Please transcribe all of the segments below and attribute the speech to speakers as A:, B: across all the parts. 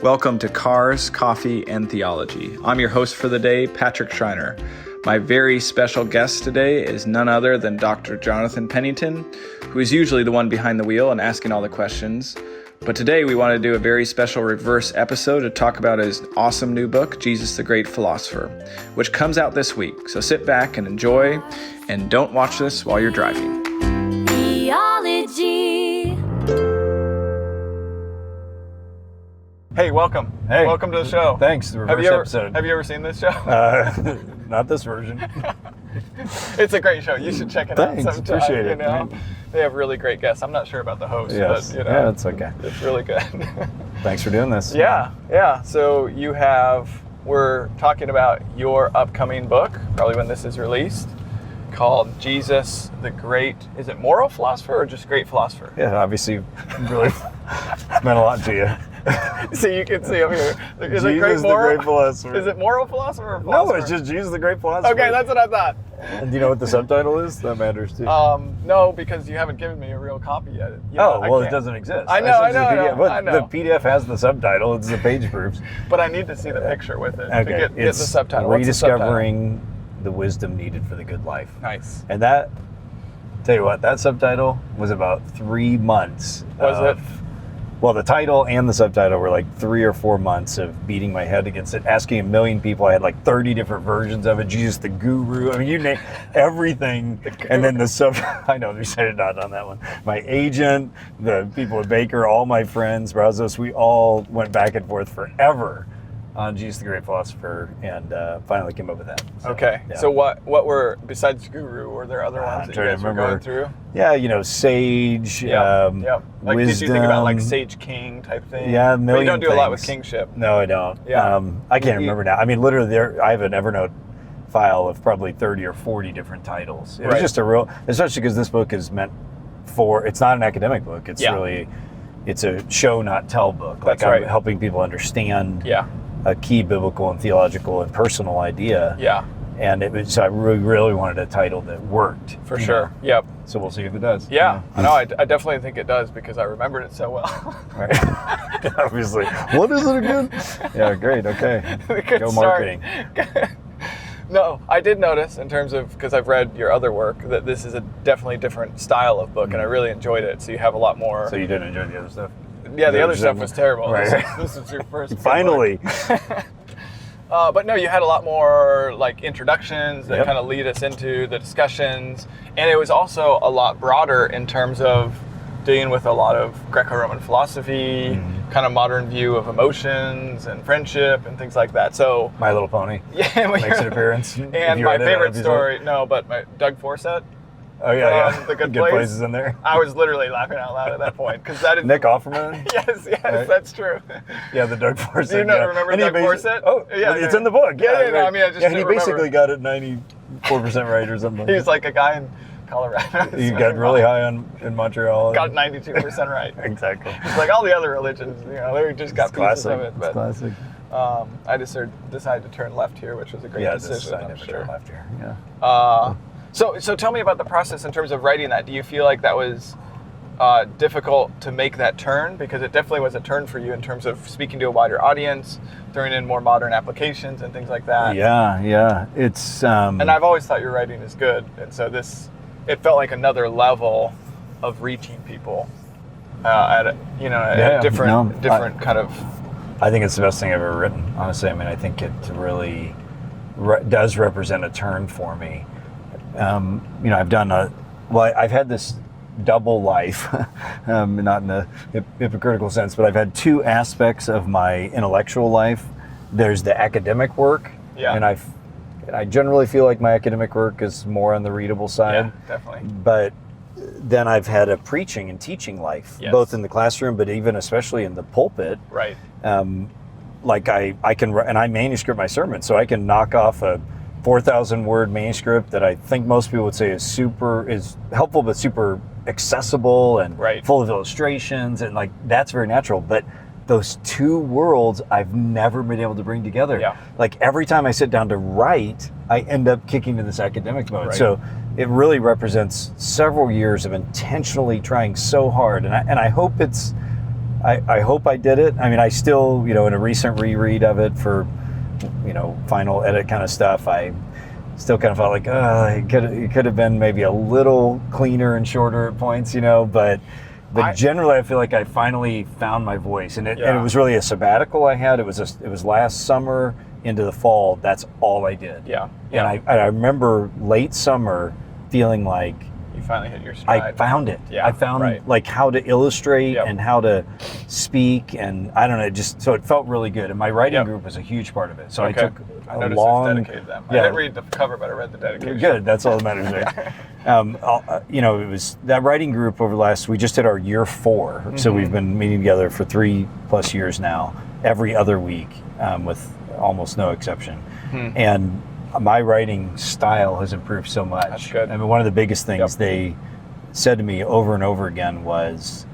A: Welcome to Cars, Coffee, and Theology. I'm your host for the day, Patrick Schreiner. My very special guest today is none other than Dr. Jonathan Pennington, who is usually the one behind the wheel and asking all the questions. But today we want to do a very special reverse episode to talk about his awesome new book, Jesus the Great Philosopher, which comes out this week. So sit back and enjoy, and don't watch this while you're driving. Theology. Hey, welcome.
B: Hey.
A: Welcome to the show.
B: Thanks, the reverse episode.
A: Have you ever seen this show?
B: Not this version.
A: It's a great show. You should check it
B: Thanks,
A: out sometime.
B: appreciate it.
A: You know? They have really great guests. I'm not sure about the host,
B: Yes.
A: but you know,
B: Yeah, it's okay.
A: It's really good.
B: Thanks for doing this.
A: Yeah. So we're talking about your upcoming book, probably when this is released, called Jesus the Great, is it moral philosopher or just great philosopher?
B: Yeah, obviously, really meant a lot to you.
A: So you can see up here. Is it
B: Jesus the Great Philosopher.
A: Is it moral philosopher or philosopher?
B: No, it's just Jesus the Great Philosopher.
A: Okay, that's what I thought.
B: And do you know what the subtitle is? That matters too.
A: No, because you haven't given me a real copy yet.
B: It doesn't exist.
A: I know.
B: I know. The PDF has the subtitle. It's the page proofs.
A: But I need to see the picture with it
B: Okay.
A: to get the subtitle.
B: Rediscovering the wisdom needed for the good life.
A: Nice.
B: And tell you what, that subtitle was about 3 months.
A: Was it?
B: Well, the title and the subtitle were like 3 or 4 months of beating my head against it, asking a million people. I had like 30 different versions of it. Jesus the Guru. I mean, you name everything. And then I know they said it not on that one. My agent, the people at Baker, all my friends, Brazos, we all went back and forth forever on Jesus the Great Philosopher, and finally came up with that. So,
A: okay.
B: Yeah.
A: So what were, besides Guru, were there other ones that you guys were going through?
B: Yeah, sage,
A: Like,
B: wisdom.
A: did you think about like sage king type thing?
B: Yeah,
A: But you don't do a lot with kingship.
B: No, I don't.
A: Yeah.
B: I can't remember now. I mean, literally, I have an Evernote file of probably 30 or 40 different titles. It was just especially because this book is meant it's not an academic book. It's really, it's a show, not tell book.
A: That's
B: I'm
A: right.
B: helping people understand
A: a
B: key biblical and theological and personal idea.
A: Yeah.
B: And so I really wanted a title that worked.
A: For sure. Yep.
B: So we'll see if it does.
A: Yeah. No, I definitely think it does because I remembered it so well.
B: Right. Obviously. What is it again? Yeah, great. Okay. Go marketing.
A: No, I did notice in terms of, because I've read your other work, that this is a definitely different style of book, and I really enjoyed it. So you have a lot more.
B: So you didn't enjoy the other stuff?
A: Yeah, the other stuff was terrible.
B: Right.
A: This is your first.
B: Finally.
A: But no, you had a lot more like introductions that kind of lead us into the discussions, and it was also a lot broader in terms of dealing with a lot of Greco-Roman philosophy, kind of modern view of emotions and friendship and things like that. So
B: My Little Pony makes an appearance.
A: And my favorite story, Doug Forsett.
B: Oh yeah.
A: The Good Place.
B: Places in there.
A: I was literally laughing out loud at that point because that is
B: Nick Offerman.
A: Yes,
B: right?
A: That's true.
B: Yeah, the Doug Forsett.
A: Do you remember Doug Forsett?
B: Oh, yeah, it's in the book.
A: Yeah. No, I mean, I just
B: he basically got it 94% right or something.
A: He was like a guy in Colorado.
B: He got really high in Montreal.
A: Got 92% right.
B: Exactly.
A: It's like all the other religions, they just got pieces of it. But
B: it's classic.
A: I just decided to turn left here, which was a great decision.
B: I never turned left here.
A: Yeah. So tell me about the process in terms of writing that. Do you feel like that was difficult to make that turn? Because it definitely was a turn for you in terms of speaking to a wider audience, throwing in more modern applications and things like that.
B: Yeah. It's
A: and I've always thought your writing is good, and so it felt like another level of reaching people at a different kind of.
B: I think it's the best thing I've ever written. Honestly, I mean, I think it really does represent a turn for me. I've had this double life, not in a hypocritical sense, but I've had two aspects of my intellectual life. There's the academic work, and I generally feel like my academic work is more on the readable side.
A: Yeah, definitely.
B: But then I've had a preaching and teaching life, both in the classroom, but even especially in the pulpit.
A: Right.
B: Like I can, and I manuscript my sermons, so I can knock off a 4,000 word manuscript that I think most people would say is helpful, but super accessible and full of illustrations, and like that's very natural. But those two worlds I've never been able to bring together.
A: Yeah.
B: Like every time I sit down to write, I end up kicking to this academic mode.
A: Right.
B: So it really represents several years of intentionally trying so hard, and I hope it's I hope I did it. I mean, I still, in a recent reread of it for, final edit kind of stuff, I still kind of felt like, it could have been maybe a little cleaner and shorter at points, but generally I feel like I finally found my voice, and it was really a sabbatical I had. It was last summer into the fall. That's all I did.
A: Yeah.
B: And I remember late summer feeling like
A: you finally hit your stride.
B: I found it.
A: Yeah,
B: I found like how to illustrate and how to speak, and I don't know, so it felt really good. And my writing group was a huge part of it. So I took
A: I noticed it was dedicated to them. I didn't read the cover, but I read the dedication.
B: Good. That's all that matters. Right? It was that writing group over we just did our year 4. So we've been meeting together for 3+ years now, every other week, with almost no exception. And my writing style has improved so much.
A: That's good.
B: I mean, one of the biggest things they said to me over and over again was,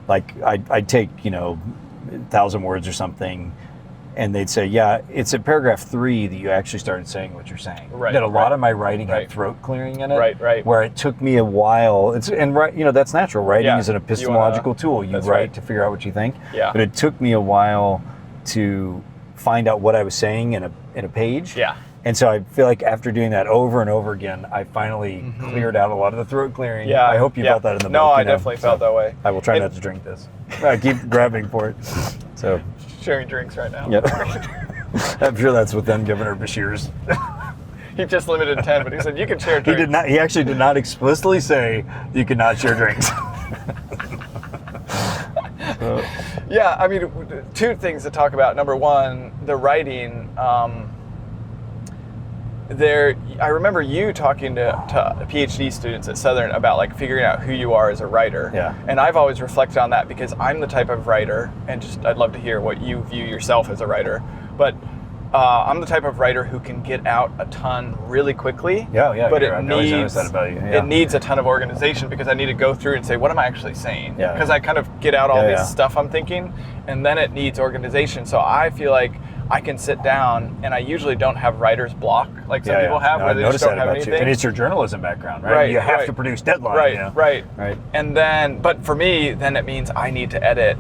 B: like, I'd take, 1,000 words or something, and they'd say, it's at paragraph 3 that you actually started saying what you're saying.
A: Right.
B: That a lot of my writing had throat clearing in it.
A: Right.
B: Where it took me a while. That's natural. Writing is an epistemological tool. You write to figure out what you think.
A: Yeah.
B: But it took me a while to find out what I was saying in a page.
A: Yeah.
B: And so I feel like after doing that over and over again, I finally cleared out a lot of the throat clearing.
A: Yeah.
B: I hope you felt that in the book.
A: No, I definitely felt that way.
B: I will try not to drink this. I keep grabbing for it. So
A: sharing drinks right now.
B: Yep. I'm sure that's within Governor Bashir's.
A: He just limited 10, but he said you can share drinks.
B: He actually did not explicitly say you could not share drinks.
A: Yeah, I mean, 2 things to talk about. Number 1, the writing. I remember you talking to PhD students at Southern about like figuring out who you are as a writer.
B: Yeah.
A: And I've always reflected on that because I'm the type of writer, and I'd love to hear what you view yourself as a writer. But I'm the type of writer who can get out a ton really quickly.
B: Yeah.
A: But
B: I've always noticed that about you. Yeah.
A: It needs a ton of organization because I need to go through and say, what am I actually saying?
B: Yeah.
A: Because I kind of get out all this stuff I'm thinking, and then it needs organization. So I feel like I can sit down, and I usually don't have writer's block like some people have, where they just don't have anything.
B: And it's your journalism background, right? You have to produce deadline.
A: Right. And then, but for me, then it means I need to edit,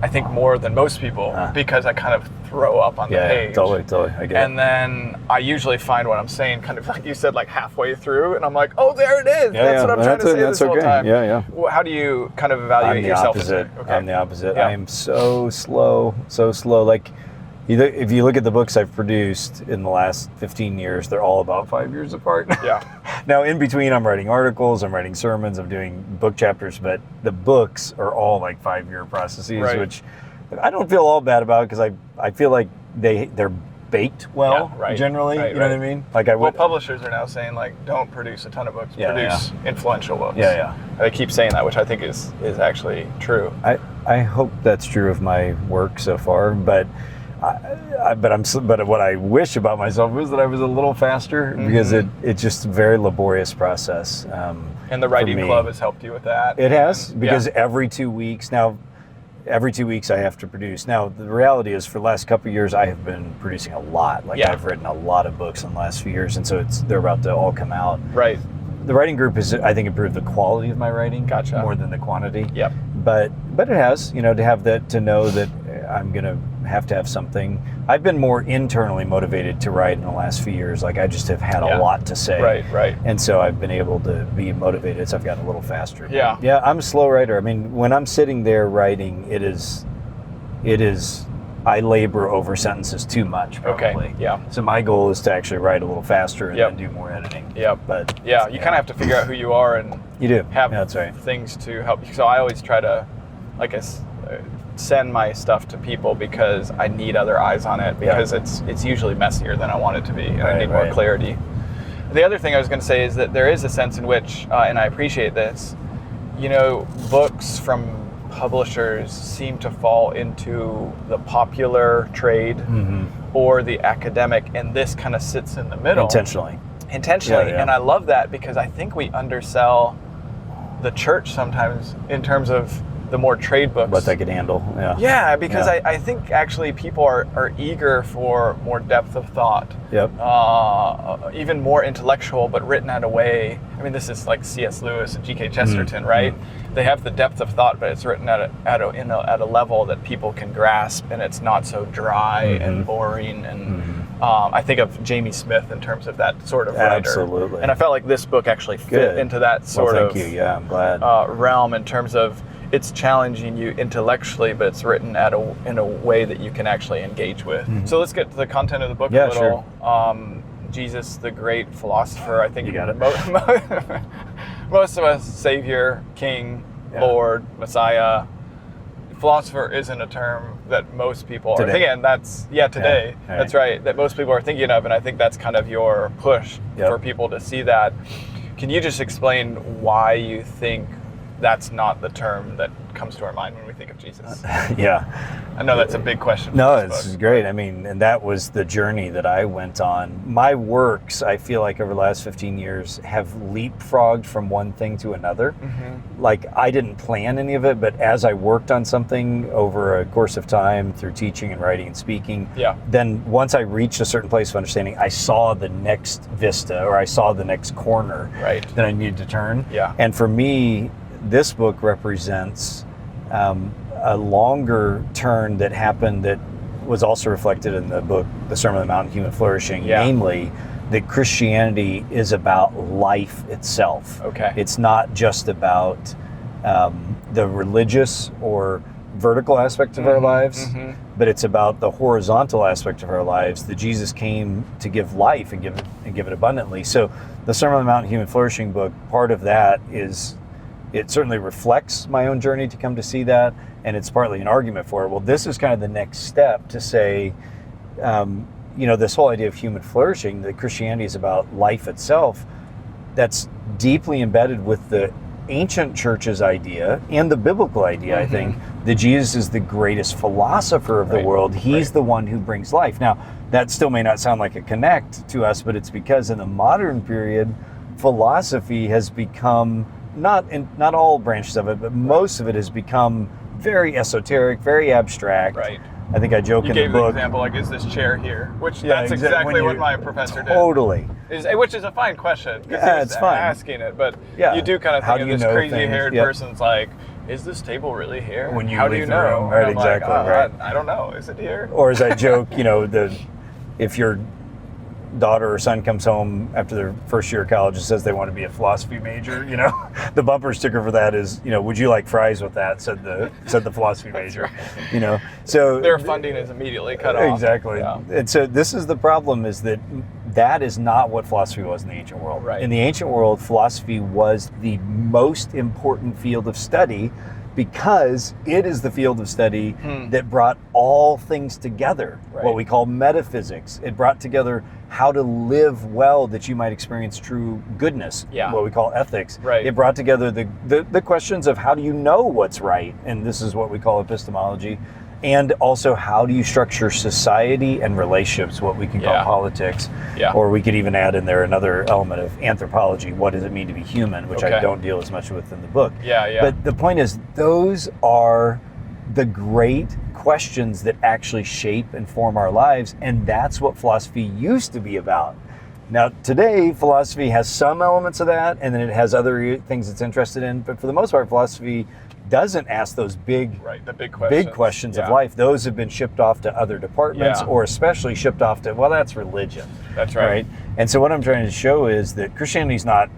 A: I think, more than most people because I kind of throw up on the page.
B: Totally. I get it.
A: And then I usually find what I'm saying, kind of like you said, like halfway through, and I'm like, oh, there it is. That's what I'm trying to say this whole time.
B: Yeah.
A: How do you kind of evaluate yourself?
B: I'm the opposite. I am so slow. Like, if you look at the books I've produced in the last 15 years, they're all about 5 years apart.
A: Yeah.
B: Now, in between, I'm writing articles, I'm writing sermons, I'm doing book chapters, but the books are all like 5-year processes, which I don't feel all bad about because I feel like they're baked well, generally. You know what I mean? Like
A: publishers are now saying, like, don't produce a ton of books, produce influential books.
B: Yeah.
A: They keep saying that, which I think is actually true.
B: I hope that's true of my work so far, but what I wish about myself was that I was a little faster because it's just a very laborious process.
A: And the writing club has helped you with that.
B: It has, because every 2 weeks I have to produce. Now, the reality is for the last couple of years, I have been producing a lot. I've written a lot of books in the last few years, and so they're about to all come out.
A: Right.
B: The writing group has, I think, improved the quality of my writing more than the quantity. Yep. But it has, to have that, to know that I'm going to have something. I've been more internally motivated to write in the last few years. Like, I just have had a lot to say. Right. And so I've been able to be motivated, so I've gotten a little faster.
A: Yeah.
B: Yeah, I'm a slow writer. I mean, when I'm sitting there writing, it is, I labor over sentences too much, probably.
A: Okay, yeah.
B: So my goal is to actually write a little faster and then do more editing.
A: Yep.
B: But
A: you kind of have to figure out who you are and
B: you do
A: have
B: that's right.
A: things to help you. So I always try to, send my stuff to people because I need other eyes on it, because it's usually messier than I want it to be, and I need more clarity. The other thing I was going to say is that there is a sense in which, and I appreciate this, books from publishers seem to fall into the popular trade or the academic, and this kind of sits in the middle.
B: Intentionally.
A: And I love that because I think we undersell the church sometimes in terms of the more trade books.
B: What they could handle,
A: because I think actually people are eager for more depth of thought.
B: Yep.
A: Even more intellectual, but written in a way, this is like C.S. Lewis and G.K. Chesterton, right? they have the depth of thought, but it's written at a level that people can grasp, and it's not so dry and boring. And I think of Jamie Smith in terms of that sort of writer.
B: Absolutely.
A: And I felt like this book actually fit into that sort
B: of. Thank you. Yeah, I'm glad.
A: Realm in terms of it's challenging you intellectually, but it's written in a way that you can actually engage with. So let's get to the content of the book a little.
B: Sure.
A: Jesus, the Great Philosopher. I think
B: you got it.
A: Most of us, Savior, King, Lord, Messiah. Philosopher isn't a term that most people are thinking. And that's today.
B: Yeah.
A: That's right. That most people are thinking of, and I think that's kind of your push for people to see that. Can you just explain why you think that's not the term that comes to our mind when we think of Jesus? I know that's a big question.
B: No, it's great. I mean, and that was the journey that I went on. My works, I feel like over the last 15 years, have leapfrogged from one thing to another. Like, I didn't plan any of it, but as I worked on something over a course of time through teaching and writing and speaking, then once I reached a certain place of understanding, I saw the next vista, or I saw the next corner that I needed to turn. And for me, this book represents a longer turn that happened that was also reflected in the book, The Sermon on the Mount, Human Flourishing, namely that Christianity is about life itself. It's not just about the religious or vertical aspect of our lives, but it's about the horizontal aspect of our lives, that Jesus came to give life and give it abundantly. So the Sermon on the Mount, Human Flourishing book, part of that is, it certainly reflects my own journey to come to see that, and it's partly an argument for it. Well, this is kind of the next step to say, this whole idea of human flourishing, that Christianity is about life itself, that's deeply embedded with the ancient church's idea and the biblical idea, I think, that Jesus is the greatest philosopher of the world. He's the one who brings life. Now, that still may not sound like a connect to us, but it's because in the modern period, philosophy has become, not all branches of it, but most of it has become very esoteric, very abstract. I think I joke in the book.
A: You gave the example, like, is this chair here? Which that's exactly what my professor did. Which is a fine question.
B: It's fine.
A: Asking it, but you do kind of think of this crazy-haired person's like, is this table really here? How do you know?
B: Right, exactly.
A: I don't know. Is it here?
B: Or as I joke, if your daughter or son comes home after their first year of college and says they want to be a philosophy major, the bumper sticker for that is, would you like fries with that? Said the philosophy major. So
A: their funding is immediately cut off.
B: Exactly. And so this is the problem, is that is not what philosophy was in the ancient world. In the ancient world, philosophy was the most important field of study, because it is the field of study that brought all things together, what we call metaphysics. It brought together how to live well that you might experience true goodness, what we call ethics. It brought together the questions of how do you know what's right, and this is what we call epistemology, and also how do you structure society and relationships, what we can call politics, or we could even add in there another element of anthropology. What does it mean to be human, which I don't deal as much with in the book. But the point is, those are the great questions that actually shape and form our lives, and that's what philosophy used to be about. Now, today, philosophy has some elements of that, and then it has other things it's interested in, but for the most part, philosophy doesn't ask those big questions of life. Those have been shipped off to other departments, or especially shipped off to, that's religion.
A: That's right.
B: And so what I'm trying to show is that Christianity is not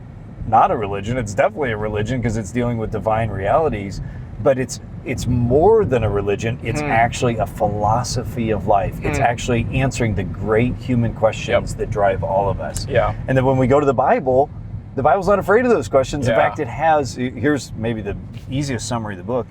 B: a religion. It's definitely a religion because it's dealing with divine realities, but it's more than a religion. It's actually a philosophy of life. It's actually answering the great human questions that drive all of us. And then when we go to the Bible's not afraid of those questions. In fact, here's maybe the easiest summary of the book.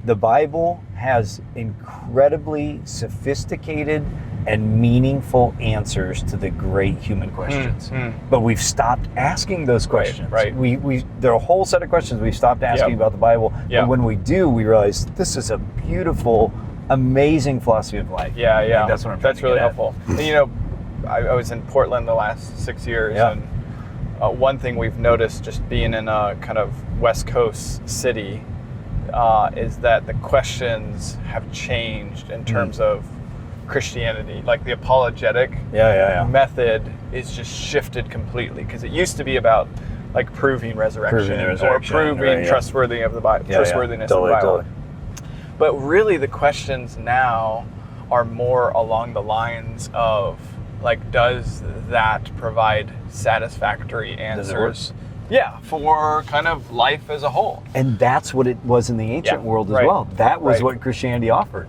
B: The Bible has incredibly sophisticated and meaningful answers to the great human questions. But we've stopped asking those questions. There are a whole set of questions we've stopped asking about the Bible. And when we do, we realize this is a beautiful, amazing philosophy of life. That's what I'm trying to
A: really
B: get at.
A: helpful. And, I was in Portland the last 6 years, and one thing we've noticed just being in a kind of West Coast city is that the questions have changed in terms of Christianity. Like the apologetic method is just shifted completely, because it used to be about like proving resurrection, or proving
B: right,
A: trustworthiness of the Bible.
B: Totally,
A: of the Bible.
B: totally.
A: But really, the questions now are more along the lines of, like, does that provide satisfactory answers? Yeah, for kind of life as a whole.
B: And that's what it was in the ancient world as well. That was what Christianity offered.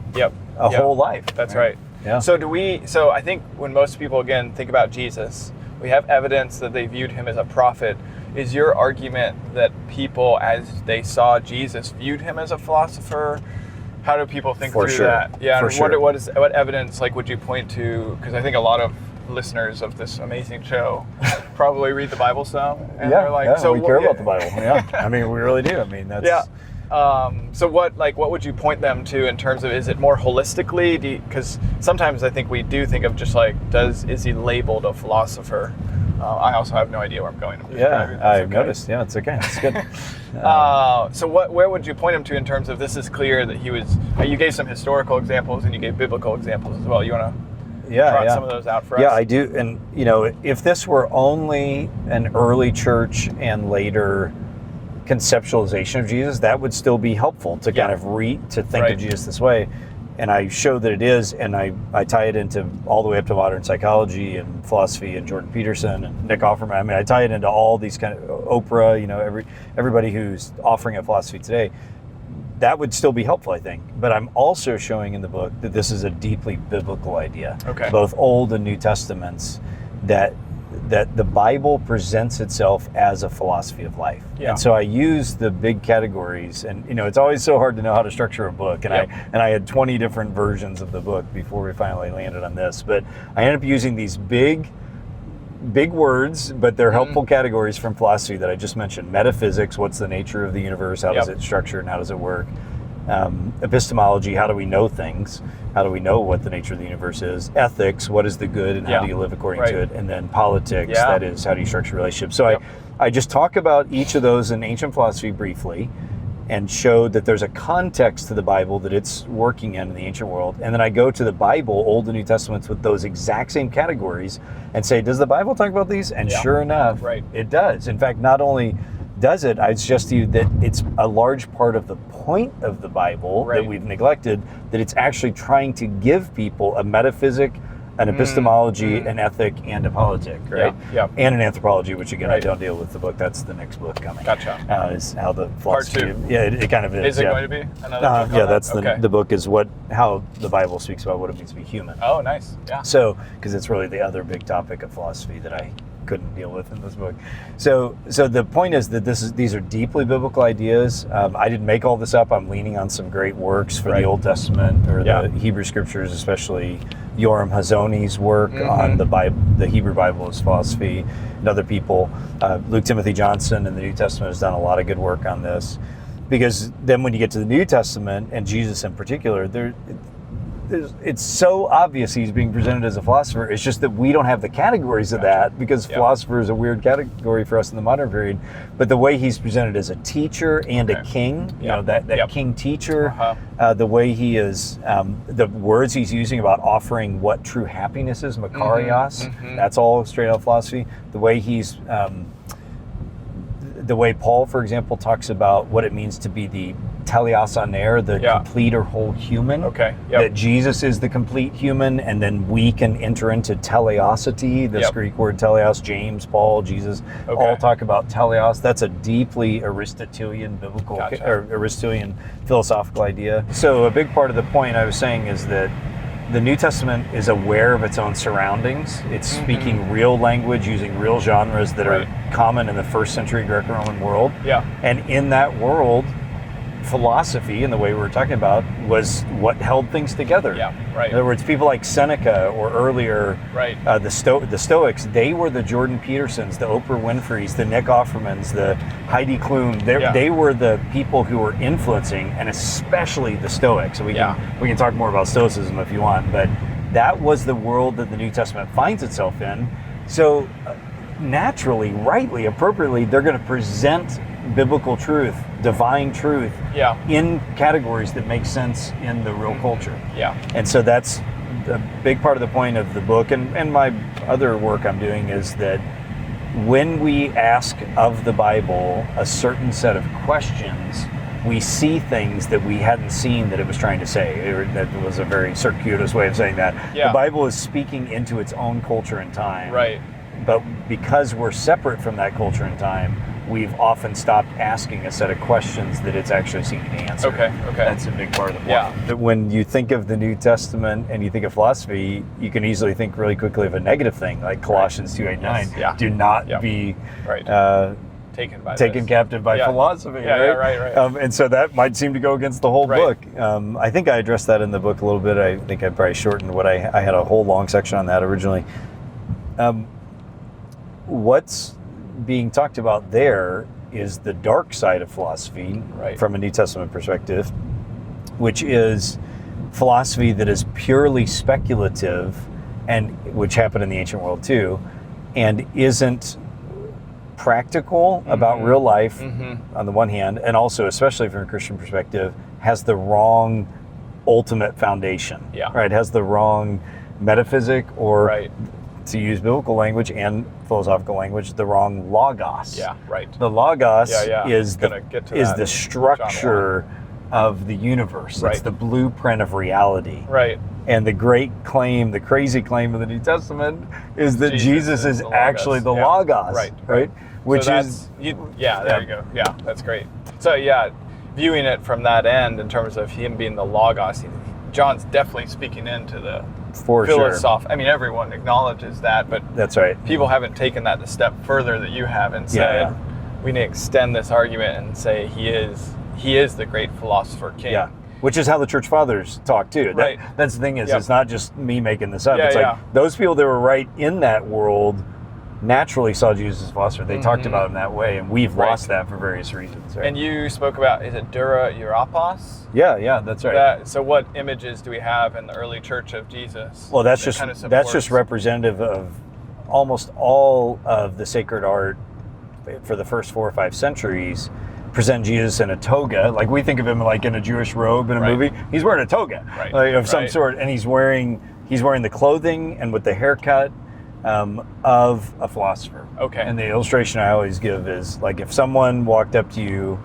B: A whole life.
A: That's right.
B: Yeah.
A: So I think when most people, again, think about Jesus, we have evidence that they viewed him as a prophet. Is your argument that people, as they saw Jesus, viewed him as a philosopher? How do people think through that? Yeah.
B: For sure.
A: What evidence would you point to? Because I think a lot of listeners of this amazing show probably read the Bible some, and they're like,
B: "So we care about the Bible." Yeah, I mean, we really do. I mean, that's
A: So what would you point them to in terms of, is it more holistically? Because sometimes I think we do think of just like, is he labeled a philosopher? I also have no idea where I'm going.
B: I've noticed. Yeah, it's okay. It's good.
A: So where would you point him to in terms of, this is clear that he was? You gave some historical examples and you gave biblical examples as well. You want to trot some of those out for us?
B: Yeah, I do. And if this were only an early church and later conceptualization of Jesus, that would still be helpful to kind of think of Jesus this way. And I show that it is, and I tie it into all the way up to modern psychology and philosophy and Jordan Peterson and Nick Offerman. I mean, I tie it into all these kind of Oprah, everybody who's offering a philosophy today. That would still be helpful, I think. But I'm also showing in the book that this is a deeply biblical idea.
A: Okay.
B: Both Old and New Testaments, that the Bible presents itself as a philosophy of life.
A: Yeah.
B: And so I use the big categories, and it's always so hard to know how to structure a book. And I had 20 different versions of the book before we finally landed on this. But I ended up using these big words, but they're helpful categories from philosophy that I just mentioned. Metaphysics, what's the nature of the universe? How does it structure and how does it work? Epistemology, how do we know things? How do we know what the nature of the universe is? Ethics, what is the good and how do you live according to it? And then politics, that is, how do you structure relationships? So I just talk about each of those in ancient philosophy briefly and showed that there's a context to the Bible that it's working in the ancient world. And then I go to the Bible, Old and New Testaments, with those exact same categories and say, does the Bible talk about these? And sure enough, it does. In fact, not only does it, I suggest to you that it's a large part of the point of the Bible that we've neglected, that it's actually trying to give people a metaphysic, an epistemology, an ethic, and a politic, right? And an anthropology, which again, I don't deal with the book. That's the next book coming.
A: Gotcha.
B: Is how the philosophy.
A: Part 2.
B: Yeah, it kind of is.
A: Is it going to be another book?
B: Yeah, that's the book is how the Bible speaks about what it means to be human.
A: Oh, nice. Yeah.
B: So, because it's really the other big topic of philosophy that I couldn't deal with in this book. So the point is that these are deeply biblical ideas. I didn't make all this up. I'm leaning on some great works for the Old Testament or the Hebrew Scriptures, especially Yoram Hazoni's work on the Bible, the Hebrew Bible as philosophy, and other people. Luke Timothy Johnson in the New Testament has done a lot of good work on this. Because then when you get to the New Testament, and Jesus in particular, it's so obvious he's being presented as a philosopher. It's just that we don't have the categories of that, because philosopher is a weird category for us in the modern period. But the way he's presented as a teacher and a king, that king teacher, the way he is, the words he's using about offering what true happiness is, makarios, that's all straight out philosophy. The way he's, the way Paul, for example, talks about what it means to be the teleos aner, the complete or whole human. That Jesus is the complete human, and then we can enter into teleosity, this Greek word teleos. James, Paul, Jesus, all talk about teleos. That's a deeply Aristotelian biblical or Aristotelian philosophical idea. So a big part of the point I was saying is that the New Testament is aware of its own surroundings. It's speaking real language, using real genres that are common in the first century Greco-Roman world. And in that world, philosophy, in the way we were talking about, was what held things together. In other words, people like Seneca or earlier, the Stoics, they were the Jordan Petersons, the Oprah Winfreys, the Nick Offermans, the Heidi Klum. They were the people who were influencing, and especially the Stoics. So we can talk more about Stoicism if you want, but that was the world that the New Testament finds itself in. So naturally, rightly, appropriately, they're going to present biblical truth, divine truth, in categories that make sense in the real culture. And so that's a big part of the point of the book, and my other work I'm doing is that when we ask of the Bible a certain set of questions, we see things that we hadn't seen that it was trying to say. That was a very circuitous way of saying that.
A: Yeah.
B: The Bible is speaking into its own culture and time.
A: Right.
B: But because we're separate from that culture and time, we've often stopped asking a set of questions that it's actually seeking to answer.
A: Okay.
B: That's a big part of the point.
A: Yeah.
B: But when you think of the New Testament and you think of philosophy, you can easily think really quickly of a negative thing, like Colossians 2:8-9.
A: Yes. Yeah.
B: Do not
A: Yeah.
B: be
A: Right. Taken
B: captive by
A: Yeah.
B: philosophy.
A: Yeah, right.
B: And so that might seem to go against the whole
A: Right.
B: book. I think I addressed that in the book a little bit. I think I probably shortened what I had a whole long section on that originally. What's being talked about there is the dark side of philosophy
A: Right.
B: from a New Testament perspective, which is philosophy that is purely speculative, and which happened in the ancient world too, and isn't practical about real life on the one hand, and also, especially from a Christian perspective, has the wrong ultimate foundation.
A: Yeah.
B: Right? Has the wrong metaphysic, or
A: Right.
B: to use biblical language and philosophical language, the wrong logos.
A: Yeah. Right.
B: The logos
A: Yeah.
B: is
A: Gonna get to
B: is
A: that
B: the
A: in
B: structure of the universe.
A: Right.
B: It's the blueprint of reality.
A: Right.
B: And the great claim, the crazy claim of the New Testament is that Jesus is
A: the
B: actually the
A: Logos. Yeah.
B: Logos.
A: Right.
B: Which
A: So
B: is
A: there you go. Yeah, that's great. So yeah, viewing it from that end in terms of him being the Logos, John's definitely speaking into the
B: for sure.
A: philosophy. I mean, everyone acknowledges that, but
B: That's right.
A: people haven't taken that a step further that you have and said, we need to extend this argument and say he is the great philosopher king.
B: Yeah. Which is how the church fathers talk too.
A: Right.
B: That's the thing is,
A: Yep.
B: it's not just me making this up.
A: Yeah,
B: It's
A: yeah.
B: like those people that were right in that world naturally saw Jesus as philosopher. They talked about him that way, and we've
A: Right.
B: lost that for various reasons. Right?
A: And you spoke about, is it Dura Europos?
B: yeah, that's right.
A: So what images do we have in the early church of Jesus?
B: Well, that's
A: that
B: just
A: kind of
B: that's just
A: supports-
B: representative of almost all of the sacred art for the first 4 or 5 centuries. Present Jesus in a toga, like we think of him like in a Jewish robe in a
A: Right.
B: movie. He's wearing a toga,
A: Right.
B: like, of some
A: Right.
B: sort, and he's wearing the clothing and with the haircut of a philosopher.
A: Okay.
B: And the illustration I always give is like if someone walked up to you,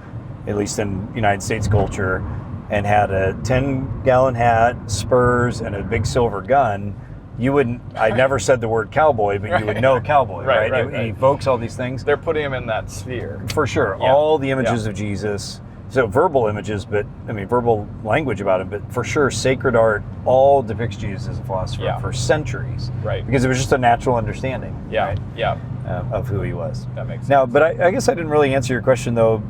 B: at least in United States culture, and had a 10-gallon hat, spurs, and a big silver gun, you wouldn't. I never said the word cowboy, but you would know cowboy, right?
A: Right,
B: It
A: right.
B: evokes all these things.
A: They're putting him in that sphere.
B: For sure.
A: Yeah.
B: All the images of Jesus. So verbal images, but I mean verbal language about him, but for sure sacred art all depicts Jesus as a philosopher
A: Yeah.
B: for centuries.
A: Right.
B: Because it was just a natural understanding.
A: Yeah.
B: Right,
A: Yeah.
B: of who he was.
A: That makes sense.
B: Now, but I guess I didn't really answer your question though,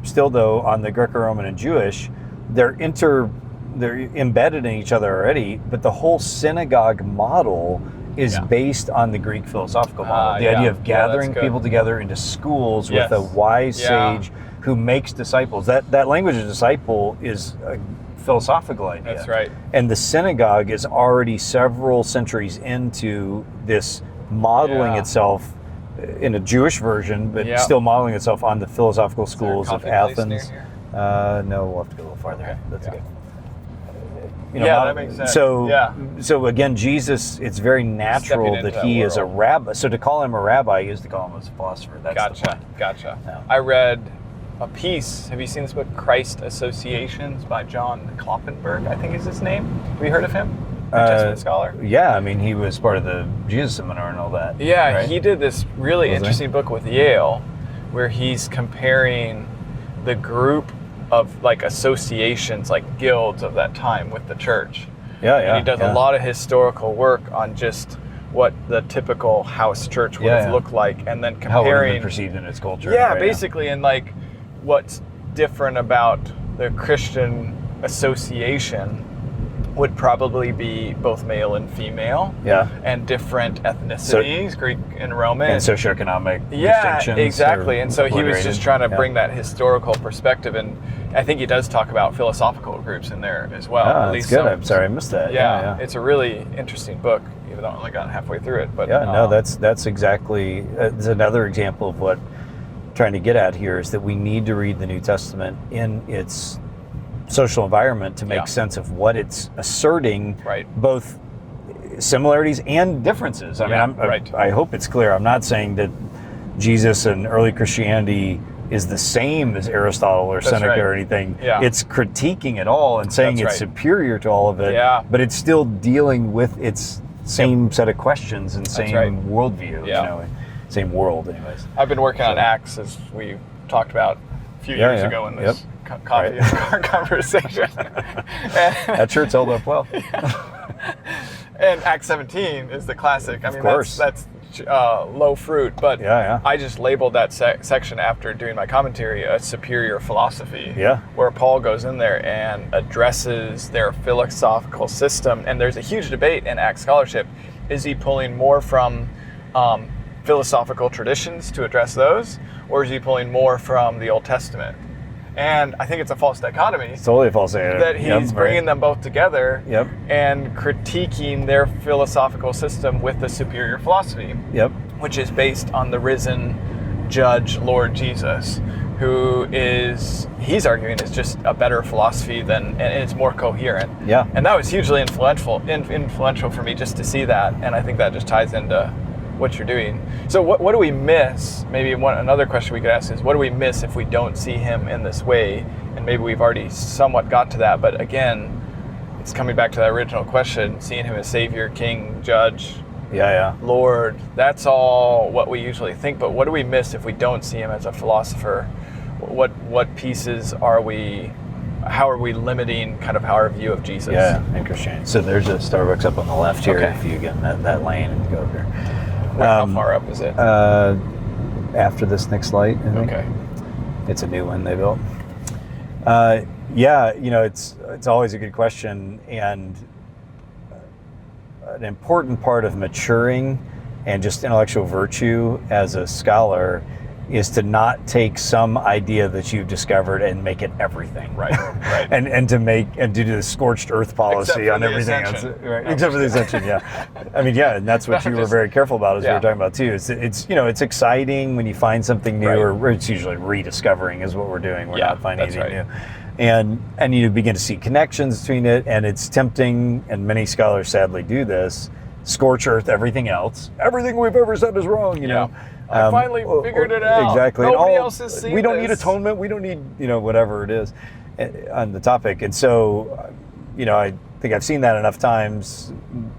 B: on the Greco-Roman and Jewish. They're embedded in each other already, but the whole synagogue model is
A: Yeah.
B: based on the Greek philosophical model. The
A: yeah.
B: idea of
A: Yeah, that's
B: gathering
A: good.
B: people together into schools
A: Yes.
B: with a wise
A: Yeah.
B: sage who makes disciples. That language of disciple is a philosophical idea.
A: That's right.
B: And the synagogue is already several centuries into this modeling
A: Yeah.
B: itself in a Jewish version, but
A: Yeah.
B: still modeling itself on the philosophical
A: Is there a
B: schools of
A: coffee place
B: Athens.
A: near here?
B: No, we'll have to go a little farther.
A: Okay.
B: That's
A: Yeah.
B: good.
A: Yeah, that makes sense.
B: So,
A: Yeah.
B: so again, Jesus, it's very natural
A: Stepping
B: that
A: into
B: he
A: that
B: is a
A: world.
B: rabbi. So to call him a rabbi is to call him a philosopher. That's the point.
A: Gotcha.
B: Yeah.
A: I read a piece. Have you seen this book, Christ Associations by John Kloppenberg, I think is his name? Have you heard of him? New Testament scholar?
B: Yeah, I mean, he was part of the Jesus Seminar and all that.
A: Yeah,
B: right?
A: he did this really
B: Was he?
A: interesting book with Yale where he's comparing the group of like associations, like guilds of that time with the church.
B: Yeah,
A: And he does a lot of historical work on just what the typical house church would have looked like, and then
B: How it would have been
A: comparing.
B: perceived in its culture.
A: Yeah,
B: right?
A: basically, and like what's different about the Christian association would probably be both male and female.
B: Yeah.
A: And different ethnicities, Greek and Roman.
B: And socioeconomic
A: Yeah,
B: distinctions.
A: exactly. And so he was
B: obliterated.
A: just trying to
B: Yeah.
A: bring that historical perspective, and I think he does talk about philosophical groups in there as well.
B: Ah,
A: at
B: that's
A: least
B: good.
A: some.
B: I'm sorry I missed that.
A: Yeah, it's a really interesting book, even though I only got halfway through it. But
B: Yeah, no, that's exactly. It's another example of what I'm trying to get at here is that we need to read the New Testament in its social environment to make sense of what it's asserting,
A: Right.
B: both similarities and differences. I
A: Yeah,
B: mean,
A: right.
B: I hope it's clear. I'm not saying that Jesus and early Christianity is the same as Aristotle or Seneca or anything.
A: Yeah.
B: It's critiquing it all and saying it's superior to all of it, but it's still dealing with its same set of questions and same worldview, same world anyways.
A: I've been working on Acts, as we talked about a few years ago in this coffee conversation.
B: That shirt's held up well.
A: And Acts 17 is the classic. I mean, that's low fruit, but I just labeled that section after doing my commentary a superior philosophy, where Paul goes in there and addresses their philosophical system. And there's a huge debate in Acts scholarship. Is he pulling more from philosophical traditions to address those, or is he pulling more from the Old Testament? And I think it's a false dichotomy.
B: It's totally a false dichotomy.
A: That he's bringing them both together and critiquing their philosophical system with the superior philosophy, which is based on the risen Judge, Lord Jesus, who he's arguing is just a better philosophy and it's more coherent. And that was hugely influential for me just to see that. And I think that just ties into what you're doing. So what do we miss? Maybe another question we could ask is, what do we miss if we don't see him in this way? And maybe we've already somewhat got to that, but again, it's coming back to that original question, seeing him as Savior, King, Judge, Lord. That's all what we usually think, but what do we miss if we don't see him as a philosopher? What pieces how are we limiting kind of our view of Jesus?
B: And Christianity. So there's a Starbucks up on the left here, if you get in that lane and go up here.
A: How far up is it?
B: After this next light, I think.
A: Okay.
B: It's a new one they built. It's always a good question, and an important part of maturing and just intellectual virtue as a scholar is to not take some idea that you've discovered and make it everything. and to do the scorched earth policy on everything else. Except for the ascension, I mean, and that's what you were very careful about, as we were talking about too. It's exciting when you find something new, or it's usually rediscovering is what we're doing. We're not finding anything new. And you begin to see connections between it, and it's tempting, and many scholars sadly do this, scorch earth everything else. Everything we've ever said is wrong, you know.
A: I finally figured it out.
B: Exactly.
A: Nobody else has seen
B: We don't need atonement. We don't need, whatever it is on the topic. And so, I think I've seen that enough times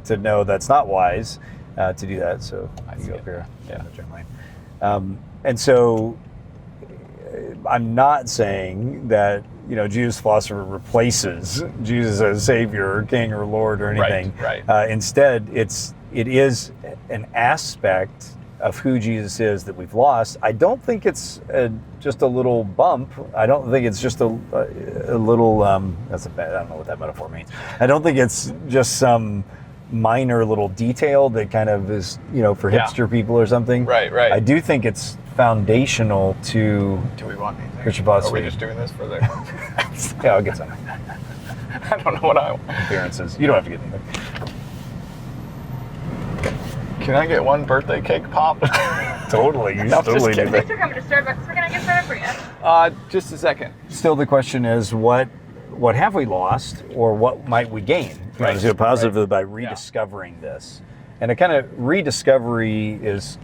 B: to know that's not wise to do that. So you go up here. And so I'm not saying that, Jesus philosopher replaces Jesus as Savior or King or Lord or anything. Instead, it is an aspect of who Jesus is that we've lost. I don't think it's just a little bump. I don't think it's just a little, I don't know what that metaphor means. I don't think it's just some minor little detail that kind of is, for hipster people or something. I do think it's foundational to
A: Do we want anything?
B: Christian philosophy.
A: Are we just doing this for the...
B: I'll get some.
A: I don't know what I want.
B: Appearances. You don't have to get anything.
A: Can I get one birthday cake pop?
B: Totally. You should totally do that.
C: Thanks for coming to Starbucks. What can I get started for you?
A: Just a second.
B: Still, the question is, what have we lost, or what might we gain? To do positively by rediscovering this. And a kind of rediscovery is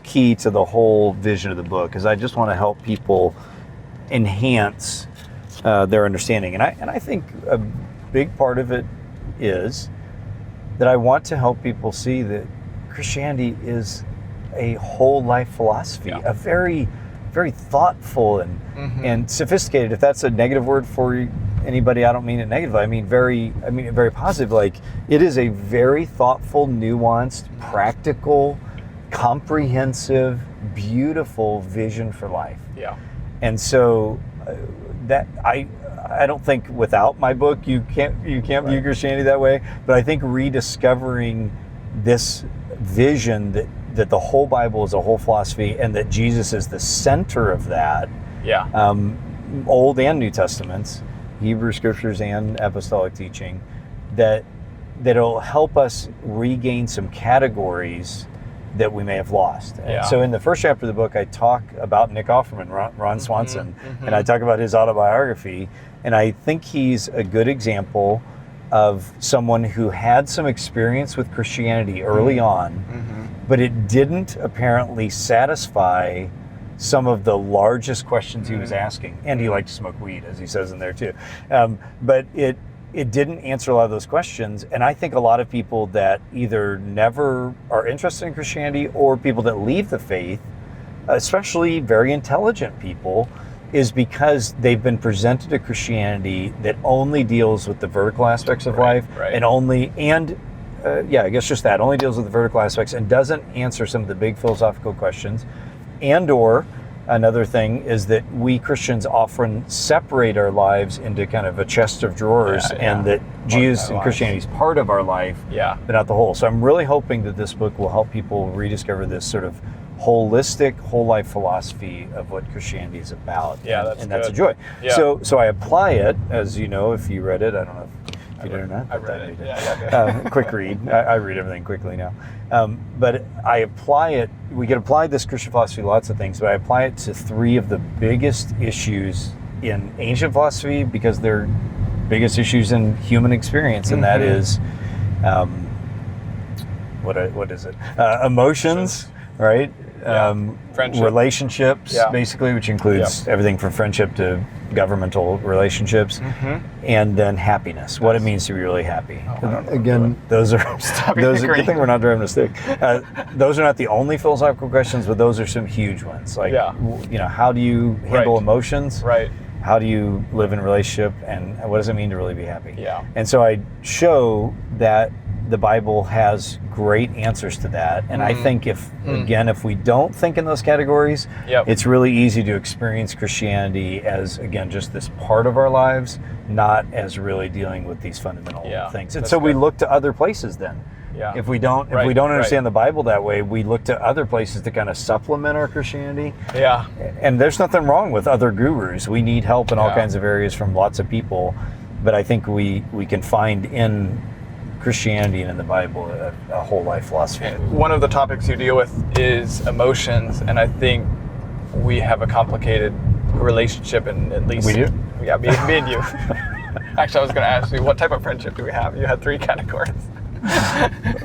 B: key to the whole vision of the book, because I just want to help people enhance their understanding. And I think a big part of it is that I want to help people see that Christianity is a whole life philosophy, a very, very thoughtful and sophisticated. If that's a negative word for anybody, I don't mean it negatively. I mean it very positive. Like, it is a very thoughtful, nuanced, practical, comprehensive, beautiful vision for life. And so that I don't think without my book you can't view Christianity that way. But I think rediscovering this vision that the whole Bible is a whole philosophy, and that Jesus is the center of that. Old and New Testaments, Hebrew scriptures and apostolic teaching, that'll help us regain some categories that we may have lost. And so in the first chapter of the book, I talk about Nick Offerman, Ron Swanson, and I talk about his autobiography, and I think he's a good example of someone who had some experience with Christianity early on, but it didn't apparently satisfy some of the largest questions he was asking. And he liked to smoke weed, as he says in there too. But it didn't answer a lot of those questions. And I think a lot of people that either never are interested in Christianity or people that leave the faith, especially very intelligent people, is because they've been presented a Christianity that only deals with the vertical aspects of life and only deals with the vertical aspects and doesn't answer some of the big philosophical questions. And or another thing is that we Christians often separate our lives into kind of a chest of drawers, and that Jesus and Christianity is part of our life, but not the whole. So I'm really hoping that this book will help people rediscover this sort of holistic, whole life philosophy of what Christianity is about. That's a joy. So I apply it, as you know, if you read it. I don't know if you did or not.
A: I read it.
B: Quick read. I read everything quickly now. But I apply it. We can apply this Christian philosophy to lots of things, but I apply it to three of the biggest issues in ancient philosophy because they're biggest issues in human experience, and that is, what is it? Emotions, right? Relationships, basically, which includes everything from friendship to governmental relationships, and then happiness, what it means to be really happy. Again, those are good thing we're not driving a stick. Those are not the only philosophical questions, but those are some huge ones. Like, how do you handle emotions? Right. How do you live in a relationship, and what does it mean to really be happy? And so I show that the Bible has great answers to that. And I think if we don't think in those categories, it's really easy to experience Christianity as, again, just this part of our lives, not as really dealing with these fundamental things. And so we look to other places then. If we don't understand the Bible that way, we look to other places to kind of supplement our Christianity. And there's nothing wrong with other gurus. We need help in all kinds of areas from lots of people. But I think we can find in Christianity and in the Bible a whole life philosophy.
A: One of the topics you deal with is emotions, and I think we have a complicated relationship, and at least
B: we do.
A: Yeah, me and you. Actually, I was going to ask you, what type of friendship do we have? You had three categories.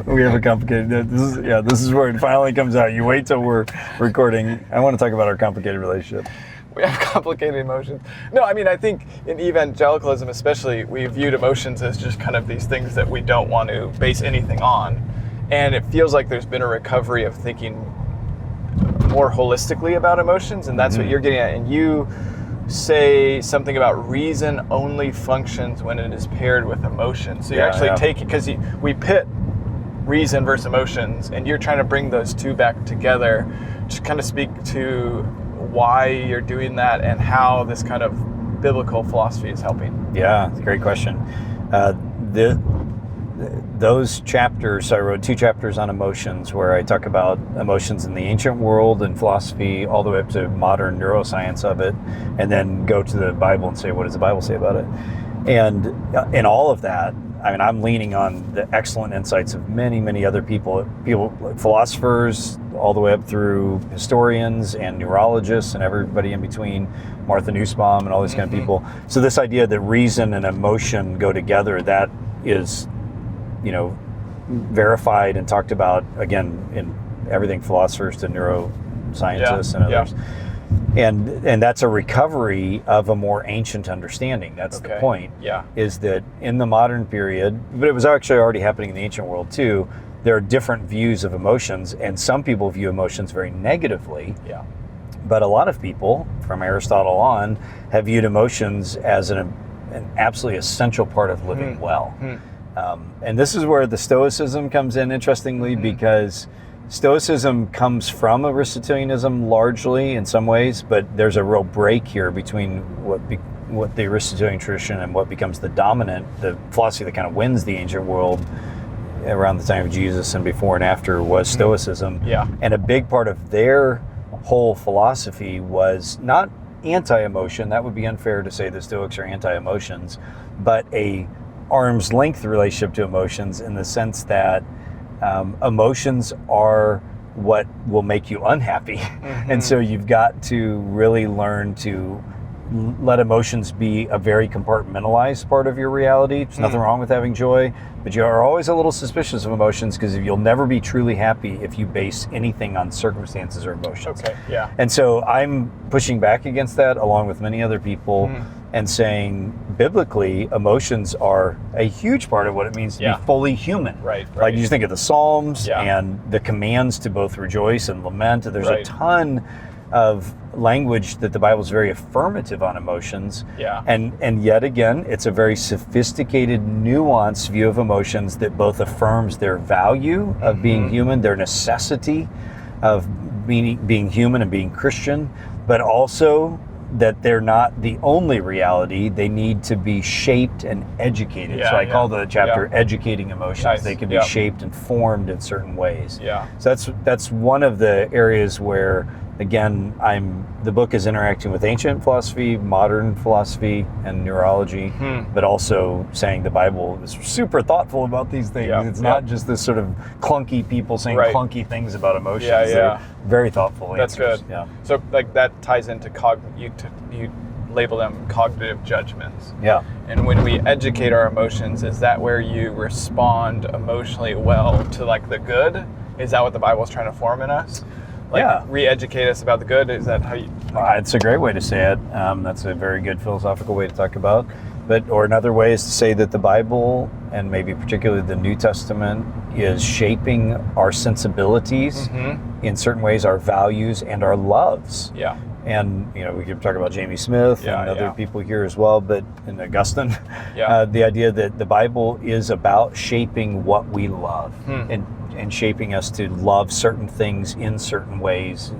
B: We have a complicated. This is where it finally comes out. You wait till we're recording. I want to talk about our complicated relationship.
A: We have complicated emotions. No, I mean, I think in evangelicalism especially, we viewed emotions as just kind of these things that we don't want to base anything on. And it feels like there's been a recovery of thinking more holistically about emotions, and that's what you're getting at. And you say something about reason only functions when it is paired with emotion. So you actually take it, because we pit reason versus emotions, and you're trying to bring those two back together to kind of speak to why you're doing that and how this kind of biblical philosophy is helping.
B: Yeah, it's a great question. Those chapters, I wrote 2 chapters on emotions where I talk about emotions in the ancient world and philosophy all the way up to modern neuroscience of it, and then go to the Bible and say, what does the Bible say about it? And in all of that, I mean, I'm leaning on the excellent insights of many, many other people, philosophers, all the way up through historians and neurologists and everybody in between, Martha Nussbaum and all these kind of people. So this idea that reason and emotion go together, that is, verified and talked about, again, in everything philosophers to neuroscientists and others. And that's a recovery of a more ancient understanding. That's the point, is that in the modern period, but it was actually already happening in the ancient world too, there are different views of emotions, and some people view emotions very negatively. But a lot of people, from Aristotle on, have viewed emotions as an absolutely essential part of living well. And this is where the Stoicism comes in, interestingly, because Stoicism comes from Aristotelianism largely in some ways, but there's a real break here between what the Aristotelian tradition and what becomes the dominant, the philosophy that kind of wins the ancient world around the time of Jesus and before and after was Stoicism. And a big part of their whole philosophy was not anti-emotion. That would be unfair to say the Stoics are anti-emotions, but a arm's length relationship to emotions, in the sense that emotions are what will make you unhappy. And so you've got to really learn to let emotions be a very compartmentalized part of your reality. There's nothing wrong with having joy, but you are always a little suspicious of emotions because you'll never be truly happy if you base anything on circumstances or emotions.
A: Okay, yeah.
B: And so I'm pushing back against that along with many other people and saying biblically emotions are a huge part of what it means to be fully human.
A: Right.
B: Like you just think of the Psalms
A: Yeah.
B: and the commands to both rejoice and lament. There's a
A: Right.
B: ton of language that the Bible is very affirmative on emotions.
A: Yeah.
B: And yet again, it's a very sophisticated, nuanced view of emotions that both affirms their value of being human, their necessity of being human and being Christian, but also that they're not the only reality. They need to be shaped and educated.
A: Yeah,
B: So I call the chapter
A: yeah.
B: Educating Emotions.
A: Nice.
B: They can be
A: Yeah.
B: shaped and formed in certain ways.
A: Yeah.
B: So that's one of the areas where, again, the book is interacting with ancient philosophy, modern philosophy, and neurology, but also saying the Bible is super thoughtful about these things.
A: Yeah.
B: It's not just this sort of clunky people saying
A: Right.
B: clunky things about emotions.
A: Yeah, yeah.
B: They're very thoughtful
A: That's
B: answers.
A: good.
B: Yeah.
A: So like that ties into you label them cognitive judgments.
B: Yeah.
A: And when we educate our emotions, is that where you respond emotionally well to like the good? Is that what the Bible is trying to form in us? Like
B: Yeah.
A: re-educate us about the good? Is that how you?
B: It's a great way to say it. That's a very good philosophical way to talk about. Or another way is to say that the Bible, and maybe particularly the New Testament, is shaping our sensibilities in certain ways, our values and our loves.
A: Yeah.
B: And we could talk about Jamie Smith
A: Yeah,
B: and other
A: yeah.
B: people here as well, but in Augustine,
A: Yeah.
B: the idea that the Bible is about shaping what we love and shaping us to love certain things in certain ways.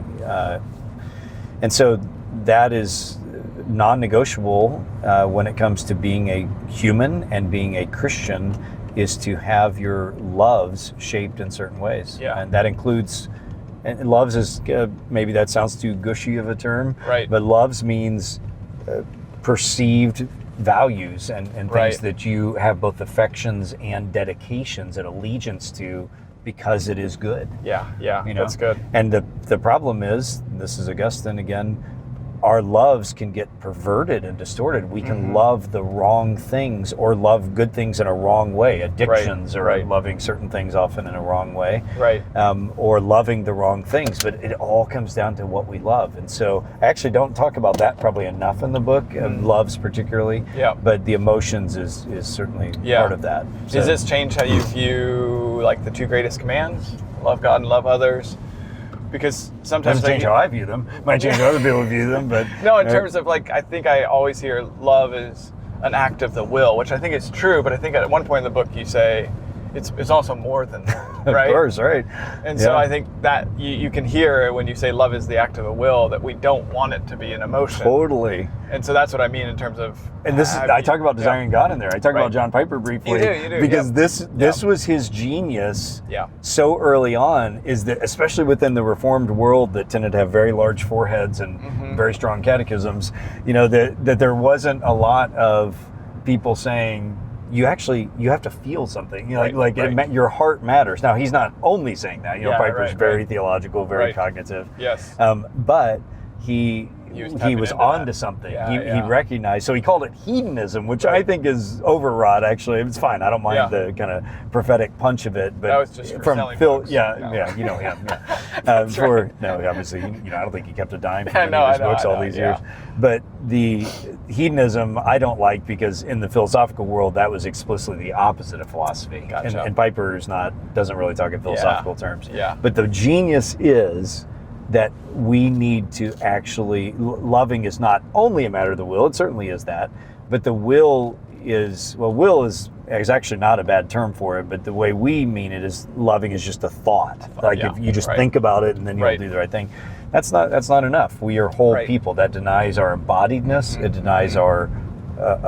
B: And so that is non-negotiable when it comes to being a human and being a Christian, is to have your loves shaped in certain ways.
A: Yeah.
B: And that includes, and loves is, maybe that sounds too gushy of a term,
A: Right.
B: but loves means perceived values and things
A: Right.
B: that you have both affections and dedications and allegiance to because it is good.
A: Yeah. Yeah. That's good.
B: And the problem is, this is Augustine again, our loves can get perverted and distorted. We can love the wrong things or love good things in a wrong way. Addictions are
A: Right.
B: loving certain things often in a wrong way.
A: Right.
B: Or loving the wrong things, but it all comes down to what we love. And so I actually don't talk about that probably enough in the book, loves particularly,
A: Yeah.
B: but the emotions is certainly
A: Yeah.
B: part of that.
A: Does this change how you view like the two greatest commands? Love God and love others? Because sometimes
B: Doesn't change how I view them. Might change how other people view them, but
A: no, in terms of like, I think I always hear love is an act of the will, which I think is true, but I think at one point in the book you say it's also more than that, right?
B: Of course, right.
A: And so I think that you can hear when you say love is the act of the will that we don't want it to be an emotion.
B: Totally.
A: And so that's what I mean in terms of.
B: And this is, I talk about desiring God in there. I talk
A: Right.
B: about John Piper briefly.
A: You do,
B: Because
A: yep.
B: this was his genius
A: Yeah.
B: so early on, is that especially within the Reformed world that tended to have very large foreheads and very strong catechisms, that there wasn't a lot of people saying, you have to feel something.
A: Right.
B: Your heart matters. Now, he's not only saying that.
A: Yeah,
B: Piper's
A: right,
B: very
A: right.
B: theological, very
A: Right.
B: cognitive.
A: Yes.
B: But he
A: was
B: he
A: tapping
B: was
A: into
B: on to
A: that.
B: something.
A: Yeah,
B: He
A: yeah.
B: recognized. So he called it hedonism, which I
A: Right.
B: think is overwrought. Actually, it's fine. I don't mind
A: Yeah.
B: the kind of prophetic punch of it. But
A: That was just for
B: from
A: selling
B: Phil,
A: books.
B: yeah,
A: No.
B: yeah, you know him. Yeah.
A: That's right.
B: No, obviously, I don't think he kept a dime from
A: I
B: any
A: know,
B: of his
A: I know,
B: books
A: I
B: all
A: know,
B: these
A: yeah.
B: years. But the hedonism I don't like, because in the philosophical world that was explicitly the opposite of philosophy.
A: Gotcha.
B: And Piper doesn't really talk in philosophical terms.
A: Yeah.
B: But the genius is that we need to actually, loving is not only a matter of the will, it certainly is that, but the will is actually not a bad term for it, but the way we mean it is loving is just a thought. Like
A: yeah,
B: if you just
A: right.
B: think about it and then you'll
A: Right.
B: do the right thing. That's not enough. We are whole
A: Right.
B: people. That denies our embodiedness. It denies our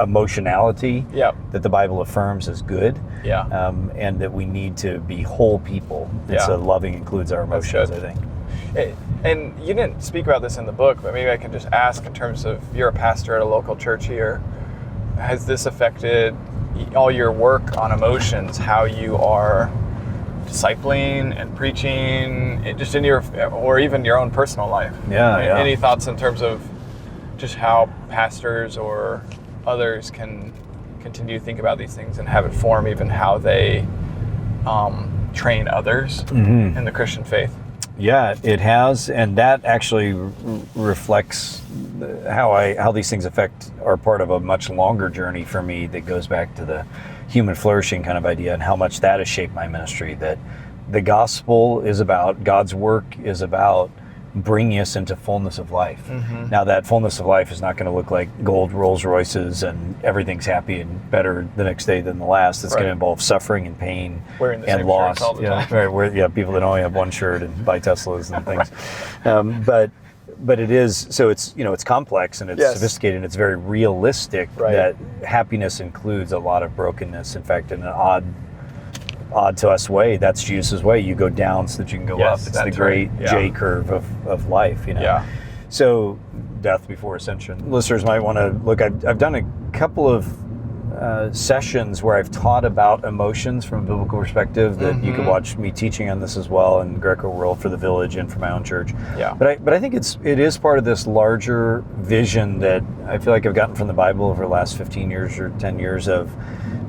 B: emotionality
A: Yep.
B: that the Bible affirms as good.
A: Yeah.
B: And that we need to be whole people. And
A: Yeah.
B: so loving includes our
A: That's
B: emotions,
A: good.
B: I think.
A: And you didn't speak about this in the book, but maybe I can just ask in terms of, you're a pastor at a local church here. Has this affected all your work on emotions, how you are discipling and preaching, just in your, or even your own personal life?
B: Yeah, yeah.
A: Any thoughts in terms of just how pastors or others can continue to think about these things and have it form even how they train others in the Christian faith.
B: Yeah, it has, and that actually reflects how these things are part of a much longer journey for me that goes back to the human flourishing kind of idea and how much that has shaped my ministry. That the gospel is about, God's work is about bringing us into fullness of life. Now that fullness of life is not going to look like gold Rolls Royces and everything's happy and better the next day than the last. It's going to involve suffering and pain and loss.
A: All the time.
B: Right. People that only have one shirt and buy Teslas and things. But it is, so it's, it's complex and it's sophisticated and it's very realistic that happiness includes a lot of brokenness. In fact, in an odd to us way, that's Jesus' way. You go down so that you can go up. It's the great J curve of life, So death before ascension. Listeners might want to look. I've done a couple of sessions where I've taught about emotions from a biblical perspective that you could watch me teaching on this as well in Greco World for the Village and for my own church. But I think it is part of this larger vision that I feel like I've gotten from the Bible over the last 15 years or 10 years of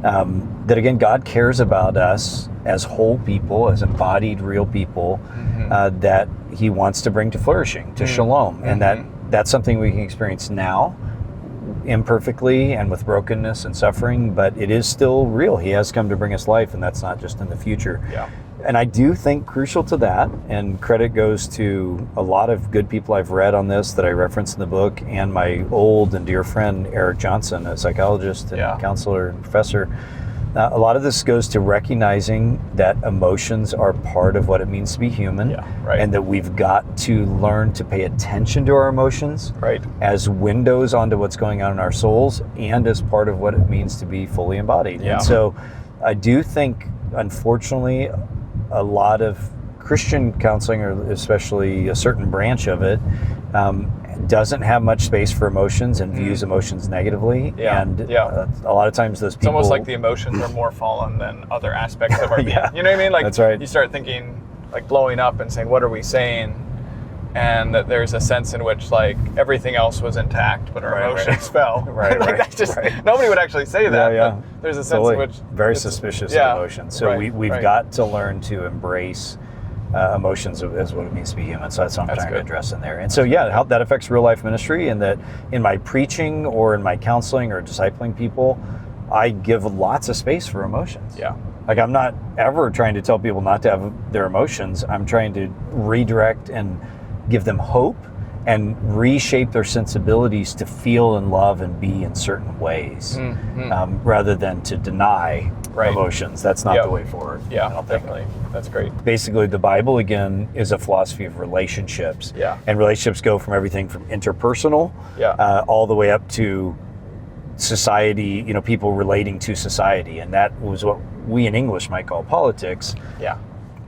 B: that again, God cares about us as whole people, as embodied real people, that he wants to bring to flourishing, to shalom. And that's something we can experience now, imperfectly and with brokenness and suffering, but it is still real. He has come to bring us life, and that's not just in the future. And I do think crucial to that, and credit goes to a lot of good people I've read on this that I reference in the book, and my old and dear friend Eric Johnson, a psychologist and counselor and professor. A lot of this goes to recognizing that emotions are part of what it means to be human, and that we've got to learn to pay attention to our emotions as windows onto what's going on in our souls, and as part of what it means to be fully embodied. And so I do think, unfortunately, a lot of Christian counseling, or especially a certain branch of it, doesn't have much space for emotions and views emotions negatively. And a lot of times those people...
A: It's almost like the emotions are more fallen than other aspects of our being. You know what I mean? Like,
B: that's right.
A: You start thinking, like, blowing up and saying, what are we saying? And that there's a sense in which, like, everything else was intact, but our emotions fell. That's just, nobody would actually say that. But there's a sense in which...
B: Very suspicious of emotions. So we've got to learn to embrace emotions as what it means to be human. So that's what I'm trying to address in there. And so, how that affects real life ministry, and that in my preaching or in my counseling or discipling people, I give lots of space for emotions. Like, I'm not ever trying to tell people not to have their emotions. I'm trying to redirect and give them hope and reshape their sensibilities to feel and love and be in certain ways, rather than to deny emotions. That's not the way forward.
A: Definitely. That's great.
B: Basically, the Bible, again, is a philosophy of relationships. And relationships go from everything from interpersonal all the way up to society, people relating to society. And that was what we in English might call politics.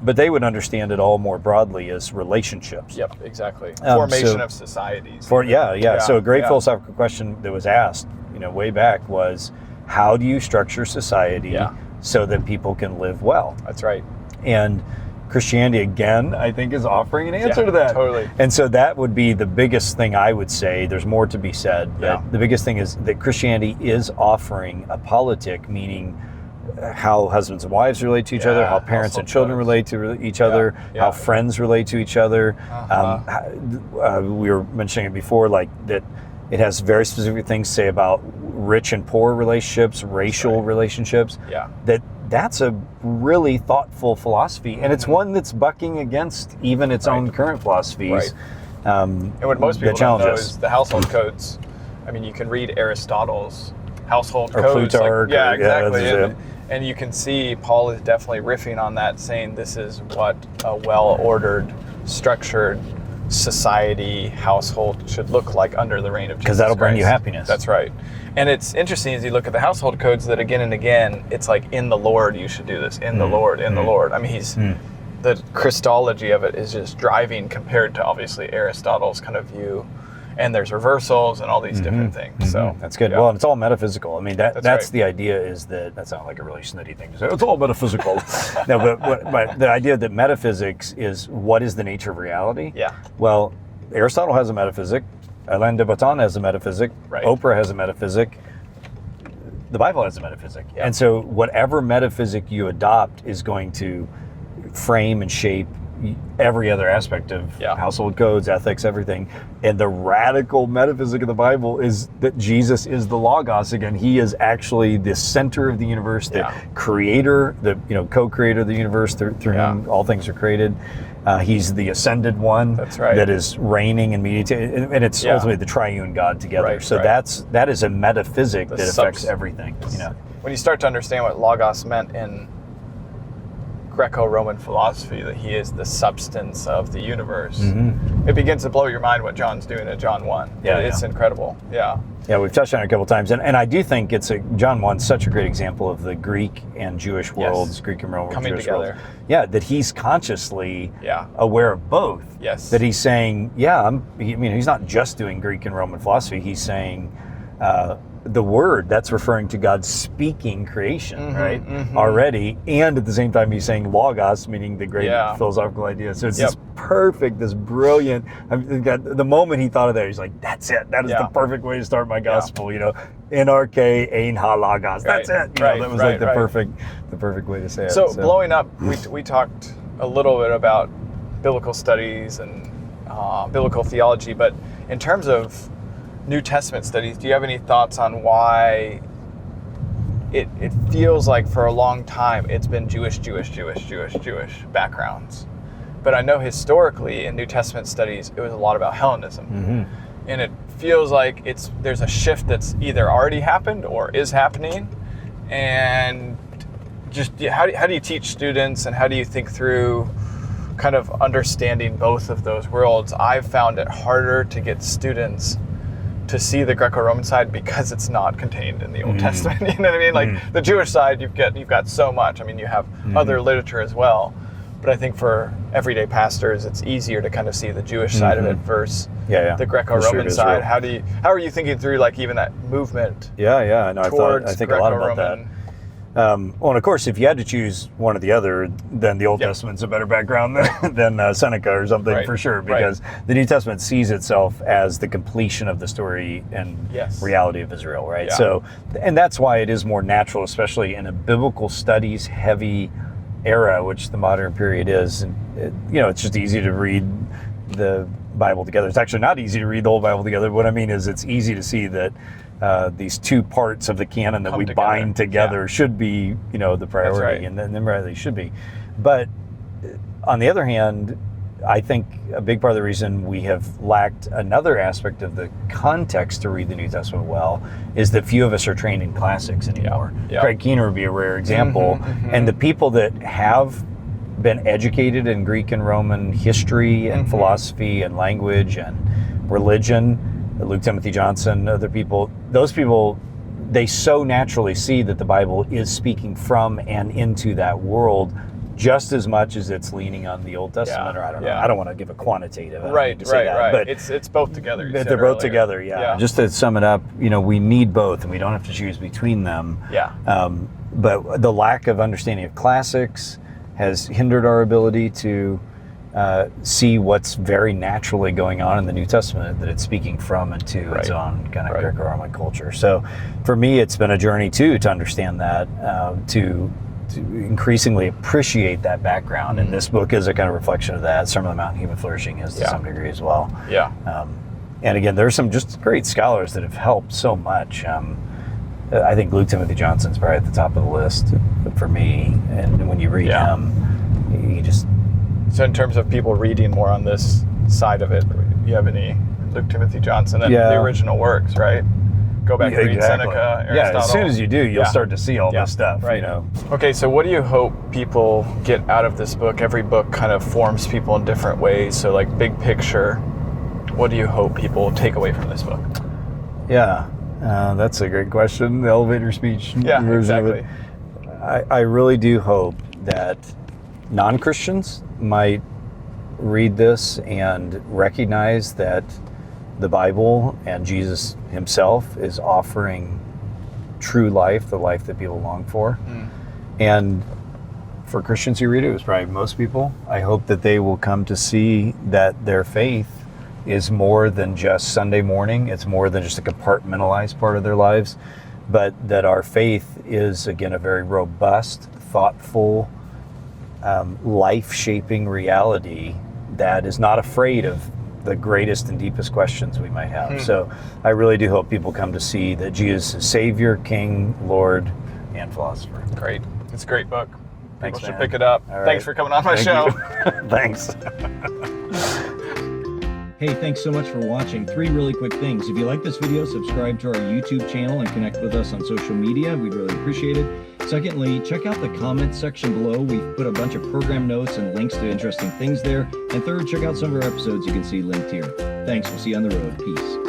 B: But they would understand it all more broadly as relationships.
A: Exactly. Formation of societies.
B: So a great philosophical question that was asked, way back was, how do you structure society so that people can live well?
A: That's right.
B: And Christianity, again, I think is offering an answer to that.
A: Totally.
B: And so that would be the biggest thing I would say. There's more to be said, but the biggest thing is that Christianity is offering a politic, meaning how husbands and wives relate to each other, how parents and children relate to each other, how friends relate to each other. We were mentioning it before, like that it has very specific things to say about rich and poor relationships, racial relationships. That's a really thoughtful philosophy, and it's one that's bucking against even its own current philosophies.
A: And what most people don't know is the household codes. I mean, you can read Aristotle's household codes.
B: Plutarch.
A: Exactly. And you can see Paul is definitely riffing on that, saying this is what a well-ordered, structured society, household should look like under the reign of Jesus
B: Because that'll bring
A: Christ.
B: you happiness.
A: That's right. And it's interesting as you look at the household codes that again and again, it's like, in the Lord you should do this, in the Lord, in the Lord. I mean, the Christology of it is just driving compared to obviously Aristotle's kind of view. And there's reversals and all these different things. So
B: that's good. Well, it's all metaphysical. I mean, that's the idea, is that sounds like a really snitty thing to say. It's all metaphysical. No, but the idea that metaphysics is what is the nature of reality. Well, Aristotle has a metaphysic. Alain de Botton has a metaphysic.
A: Right.
B: Oprah has a metaphysic. The Bible has a metaphysic.
A: Yeah.
B: And so whatever metaphysic you adopt is going to frame and shape every other aspect of household codes, ethics, everything. And the radical metaphysic of the Bible is that Jesus is the Logos again. He is actually the center of the universe, the creator, the co-creator of the universe through whom all things are created. He's the ascended one.
A: That's right.
B: That is reigning and mediating, and it's ultimately the triune God together.
A: Right,
B: so that is a metaphysic that affects everything.
A: When you start to understand what Logos meant in Greco-Roman philosophy, that he is the substance of the universe, it begins to blow your mind what John's doing in John 1. It's incredible.
B: Yeah, we've touched on it a couple times, and I do think John 1's such a great example of the Greek and Jewish worlds, Greek and Roman
A: coming
B: Jewish
A: together.
B: worlds. Yeah, that he's consciously aware of both.
A: Yes.
B: That he's saying, he's not just doing Greek and Roman philosophy. He's saying the word, that's referring to God speaking creation, right? Already, and at the same time he's saying Logos, meaning the great philosophical idea. So it's this perfect, this brilliant. The moment he thought of that, he's like, "That's it. That is the perfect way to start my gospel." NRK ein ha Logos. That's it. That was like the perfect way to say it.
A: So blowing up, we talked a little bit about biblical studies and biblical theology, but in terms of New Testament studies, do you have any thoughts on why it feels like for a long time it's been Jewish backgrounds? But I know historically in New Testament studies it was a lot about Hellenism. And it feels like there's a shift that's either already happened or is happening. And just how do you teach students, and how do you think through kind of understanding both of those worlds? I've found it harder to get students to see the Greco-Roman side because it's not contained in the Old Testament. You know what I mean? Like the Jewish side, you've got so much. I mean, you have other literature as well. But I think for everyday pastors, it's easier to kind of see the Jewish side of it versus the Greco-Roman side. How are you thinking through like even that movement?
B: No, I think a lot about that. Well, and of course, if you had to choose one or the other, then the Old Testament's a better background than Seneca or something for sure, because the New Testament sees itself as the completion of the story and reality of Israel, right? So, and that's why it is more natural, especially in a biblical studies heavy era, which the modern period is. And it's just easy to read the Bible together. It's actually not easy to read the whole Bible together. What I mean is it's easy to see that these two parts of the canon that we bind together should be, the priority, and then they should be. But on the other hand, I think a big part of the reason we have lacked another aspect of the context to read the New Testament well is that few of us are trained in classics anymore. Craig Keener would be a rare example. And the people that have been educated in Greek and Roman history and philosophy and language and religion, Luke Timothy Johnson, other people, those people, they so naturally see that the Bible is speaking from and into that world just as much as it's leaning on the Old Testament, or I don't know. I don't want to give a quantitative.
A: Right. But it's both together.
B: They're both together, Just to sum it up, we need both, and we don't have to choose between them. But the lack of understanding of classics has hindered our ability to see what's very naturally going on in the New Testament, that it's speaking from and to its own kind of Greco-Roman culture. So for me, it's been a journey too to understand that, to increasingly appreciate that background. And this book is a kind of reflection of that. Sermon on the Mount, Human Flourishing is to some degree as well. And again, there's some just great scholars that have helped so much. I think Luke Timothy Johnson's probably at the top of the list for me. And when you read him, you just...
A: So in terms of people reading more on this side of it, you have any Luke Timothy Johnson and the original works, right? Go back and read Seneca, Aristotle.
B: As soon as you do, you'll start to see all this stuff,
A: Okay, so what do you hope people get out of this book? Every book kind of forms people in different ways. So like big picture, what do you hope people take away from this book?
B: That's a great question. The elevator speech version of it. I really do hope that non-Christians might read this and recognize that the Bible and Jesus himself is offering true life, the life that people long for. And for Christians who read it, it's probably most people, I hope that they will come to see that their faith is more than just Sunday morning. It's more than just a compartmentalized part of their lives, but that our faith is, again, a very robust, thoughtful, life-shaping reality that is not afraid of the greatest and deepest questions we might have. So I really do hope people come to see that Jesus is Savior, King, Lord, and philosopher.
A: Great. It's a great book.
B: Thanks,
A: People should
B: man.
A: pick it up.
B: All right.
A: Thanks for coming on my
B: Thank
A: show.
B: you. Thanks.
D: Hey, thanks so much for watching. 3 really quick things. If you like this video, subscribe to our YouTube channel and connect with us on social media. We'd really appreciate it. Secondly, check out the comments section below. We've put a bunch of program notes and links to interesting things there. And third, check out some of our episodes you can see linked here. Thanks. We'll see you on the road. Peace.